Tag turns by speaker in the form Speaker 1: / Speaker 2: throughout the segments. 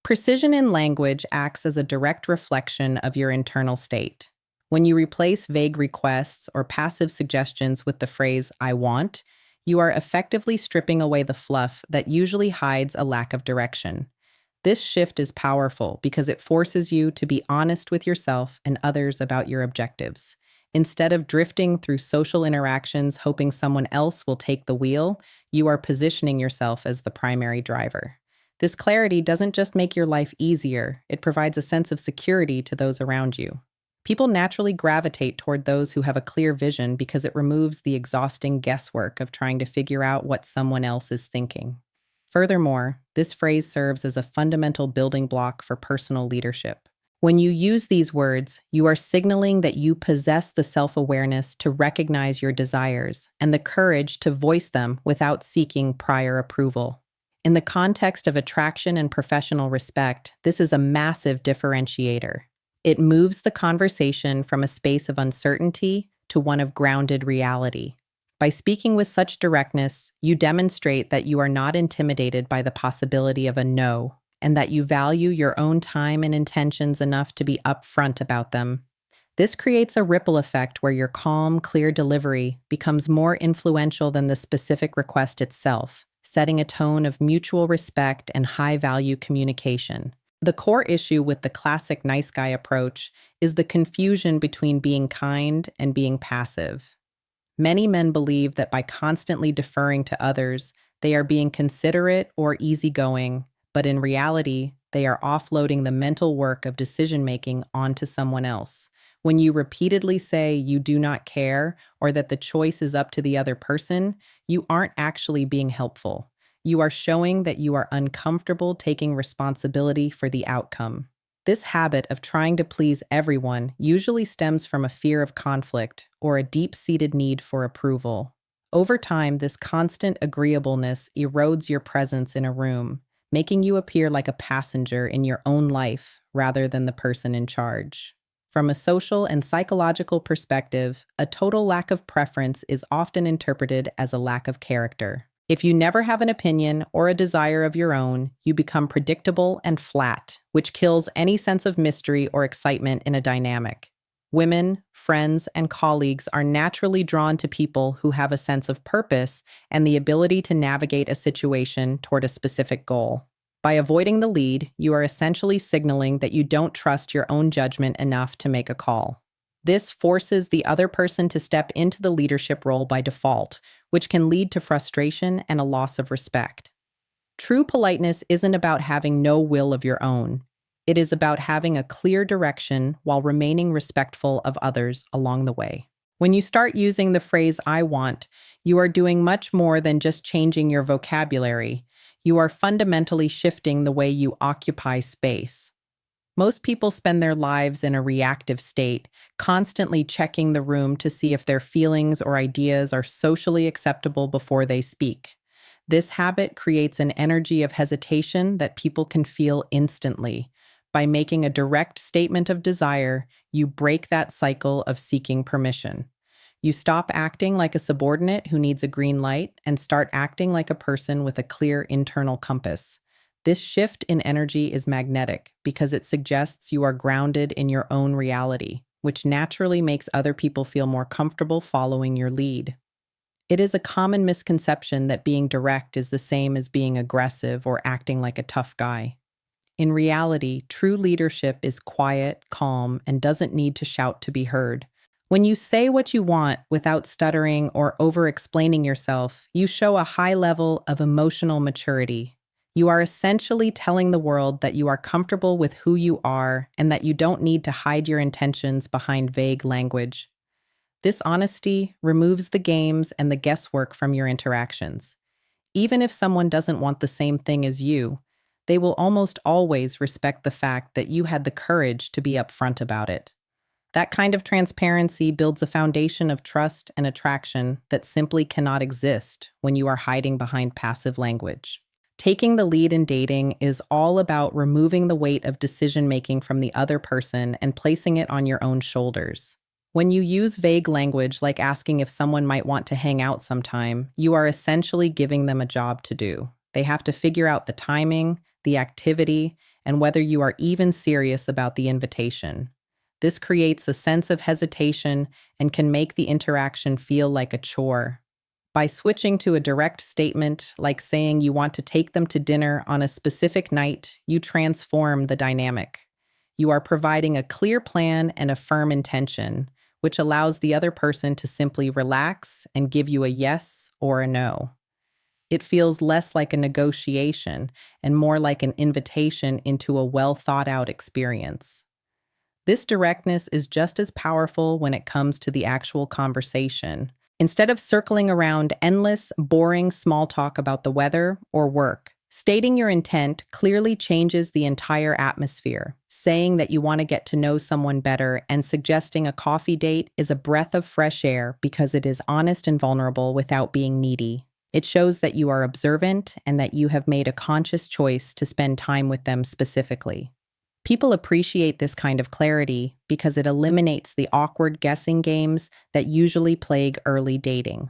Speaker 1: Precision in language acts as a direct reflection of your internal state. When you replace vague requests or passive suggestions with the phrase, I want, you are effectively stripping away the fluff that usually hides a lack of direction. This shift is powerful because it forces you to be honest with yourself and others about your objectives. Instead of drifting through social interactions hoping someone else will take the wheel, you are positioning yourself as the primary driver. This clarity doesn't just make your life easier, it provides a sense of security to those around you. People naturally gravitate toward those who have a clear vision because it removes the exhausting guesswork of trying to figure out what someone else is thinking. Furthermore, this phrase serves as a fundamental building block for personal leadership. When you use these words, you are signaling that you possess the self-awareness to recognize your desires and the courage to voice them without seeking prior approval. In the context of attraction and professional respect, this is a massive differentiator. It moves the conversation from a space of uncertainty to one of grounded reality. By speaking with such directness, you demonstrate that you are not intimidated by the possibility of a no, and that you value your own time and intentions enough to be upfront about them. This creates a ripple effect where your calm, clear delivery becomes more influential than the specific request itself, setting a tone of mutual respect and high-value communication. The core issue with the classic nice guy approach is the confusion between being kind and being passive. Many men believe that by constantly deferring to others, they are being considerate or easygoing, but in reality, they are offloading the mental work of decision-making onto someone else. When you repeatedly say you do not care or that the choice is up to the other person, you aren't actually being helpful. You are showing that you are uncomfortable taking responsibility for the outcome. This habit of trying to please everyone usually stems from a fear of conflict or a deep-seated need for approval. Over time, this constant agreeableness erodes your presence in a room, making you appear like a passenger in your own life rather than the person in charge. From a social and psychological perspective, a total lack of preference is often interpreted as a lack of character. If you never have an opinion or a desire of your own, you become predictable and flat, which kills any sense of mystery or excitement in a dynamic. Women, friends, and colleagues are naturally drawn to people who have a sense of purpose and the ability to navigate a situation toward a specific goal. By avoiding the lead, you are essentially signaling that you don't trust your own judgment enough to make a call. This forces the other person to step into the leadership role by default, which can lead to frustration and a loss of respect. True politeness isn't about having no will of your own. It is about having a clear direction while remaining respectful of others along the way. When you start using the phrase I want, you are doing much more than just changing your vocabulary. You are fundamentally shifting the way you occupy space. Most people spend their lives in a reactive state, constantly checking the room to see if their feelings or ideas are socially acceptable before they speak. This habit creates an energy of hesitation that people can feel instantly. By making a direct statement of desire, you break that cycle of seeking permission. You stop acting like a subordinate who needs a green light and start acting like a person with a clear internal compass. This shift in energy is magnetic because it suggests you are grounded in your own reality, which naturally makes other people feel more comfortable following your lead. It is a common misconception that being direct is the same as being aggressive or acting like a tough guy. In reality, true leadership is quiet, calm, and doesn't need to shout to be heard. When you say what you want without stuttering or over-explaining yourself, you show a high level of emotional maturity. You are essentially telling the world that you are comfortable with who you are and that you don't need to hide your intentions behind vague language. This honesty removes the games and the guesswork from your interactions. Even if someone doesn't want the same thing as you, they will almost always respect the fact that you had the courage to be upfront about it. That kind of transparency builds a foundation of trust and attraction that simply cannot exist when you are hiding behind passive language. Taking the lead in dating is all about removing the weight of decision-making from the other person and placing it on your own shoulders. When you use vague language like asking if someone might want to hang out sometime, you are essentially giving them a job to do. They have to figure out the timing, the activity, and whether you are even serious about the invitation. This creates a sense of hesitation and can make the interaction feel like a chore. By switching to a direct statement, like saying you want to take them to dinner on a specific night, you transform the dynamic. You are providing a clear plan and a firm intention, which allows the other person to simply relax and give you a yes or a no. It feels less like a negotiation and more like an invitation into a well thought out experience. This directness is just as powerful when it comes to the actual conversation. Instead of circling around endless, boring small talk about the weather or work, stating your intent clearly changes the entire atmosphere. Saying that you want to get to know someone better and suggesting a coffee date is a breath of fresh air because it is honest and vulnerable without being needy. It shows that you are observant and that you have made a conscious choice to spend time with them specifically. People appreciate this kind of clarity because it eliminates the awkward guessing games that usually plague early dating.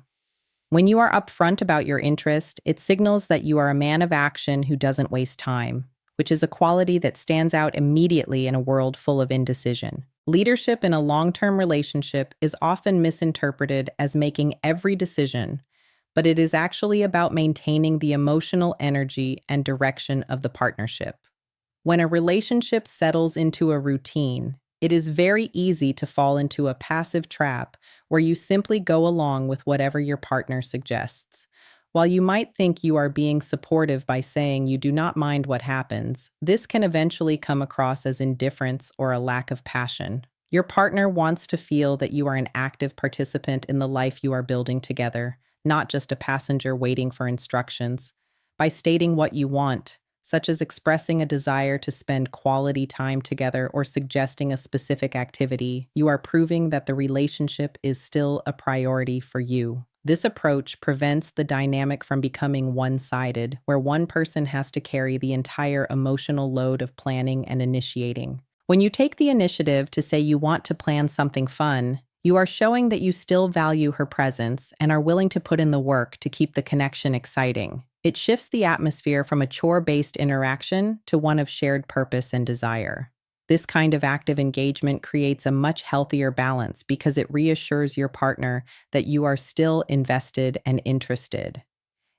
Speaker 1: When you are upfront about your interest, it signals that you are a man of action who doesn't waste time, which is a quality that stands out immediately in a world full of indecision. Leadership in a long-term relationship is often misinterpreted as making every decision, but it is actually about maintaining the emotional energy and direction of the partnership. When a relationship settles into a routine, it is very easy to fall into a passive trap where you simply go along with whatever your partner suggests. While you might think you are being supportive by saying you do not mind what happens, this can eventually come across as indifference or a lack of passion. Your partner wants to feel that you are an active participant in the life you are building together, not just a passenger waiting for instructions. By stating what you want, such as expressing a desire to spend quality time together or suggesting a specific activity, you are proving that the relationship is still a priority for you. This approach prevents the dynamic from becoming one-sided, where one person has to carry the entire emotional load of planning and initiating. When you take the initiative to say you want to plan something fun, you are showing that you still value her presence and are willing to put in the work to keep the connection exciting. It shifts the atmosphere from a chore-based interaction to one of shared purpose and desire. This kind of active engagement creates a much healthier balance because it reassures your partner that you are still invested and interested.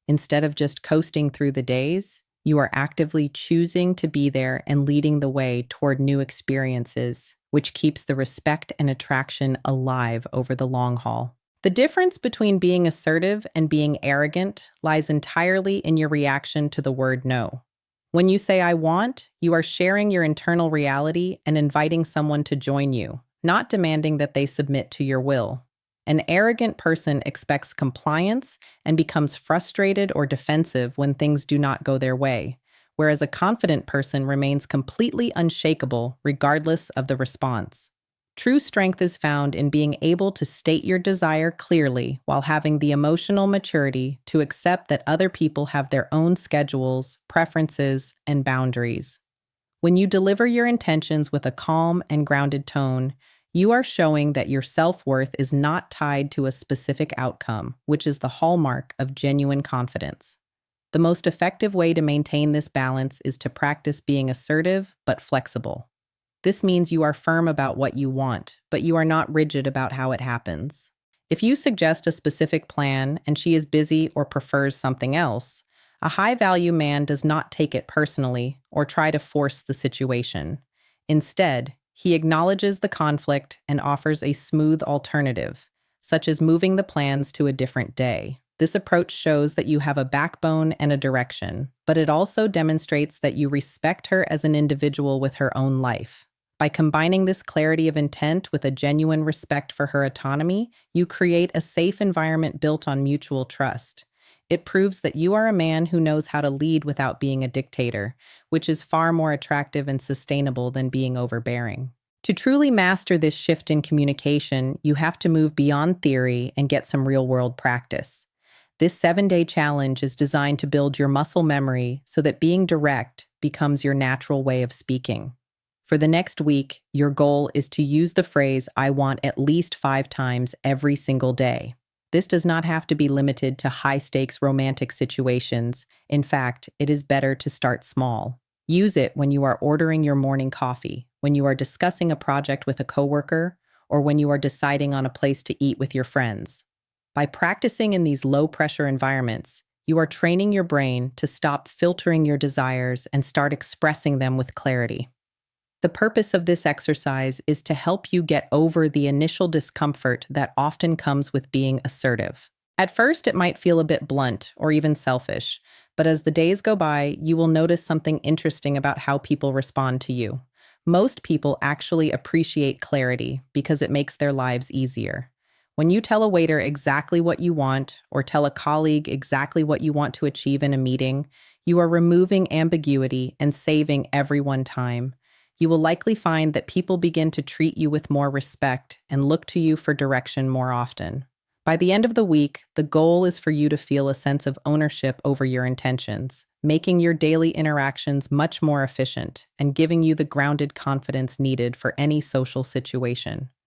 Speaker 1: Instead of just coasting through the days, you are actively choosing to be there and leading the way toward new experiences, which keeps the respect and attraction alive over the long haul. The difference between being assertive and being arrogant lies entirely in your reaction to the word no. When you say I want, you are sharing your internal reality and inviting someone to join you, not demanding that they submit to your will. An arrogant person expects compliance and becomes frustrated or defensive when things do not go their way, whereas a confident person remains completely unshakable regardless of the response. True strength is found in being able to state your desire clearly while having the emotional maturity to accept that other people have their own schedules, preferences, and boundaries. When you deliver your intentions with a calm and grounded tone, you are showing that your self-worth is not tied to a specific outcome, which is the hallmark of genuine confidence. The most effective way to maintain this balance is to practice being assertive but flexible. This means you are firm about what you want, but you are not rigid about how it happens. If you suggest a specific plan and she is busy or prefers something else, a high-value man does not take it personally or try to force the situation. Instead, he acknowledges the conflict and offers a smooth alternative, such as moving the plans to a different day. This approach shows that you have a backbone and a direction, but it also demonstrates that you respect her as an individual with her own life. By combining this clarity of intent with a genuine respect for her autonomy, you create a safe environment built on mutual trust. It proves that you are a man who knows how to lead without being a dictator, which is far more attractive and sustainable than being overbearing. To truly master this shift in communication, you have to move beyond theory and get some real-world practice. This 7-day challenge is designed to build your muscle memory so that being direct becomes your natural way of speaking. For the next week, your goal is to use the phrase "I want" at least 5 times every single day. This does not have to be limited to high-stakes romantic situations. In fact, it is better to start small. Use it when you are ordering your morning coffee, when you are discussing a project with a coworker, or when you are deciding on a place to eat with your friends. By practicing in these low-pressure environments, you are training your brain to stop filtering your desires and start expressing them with clarity. The purpose of this exercise is to help you get over the initial discomfort that often comes with being assertive. At first, it might feel a bit blunt or even selfish, but as the days go by, you will notice something interesting about how people respond to you. Most people actually appreciate clarity because it makes their lives easier. When you tell a waiter exactly what you want or tell a colleague exactly what you want to achieve in a meeting, you are removing ambiguity and saving everyone time. You will likely find that people begin to treat you with more respect and look to you for direction more often. By the end of the week, the goal is for you to feel a sense of ownership over your intentions, making your daily interactions much more efficient and giving you the grounded confidence needed for any social situation.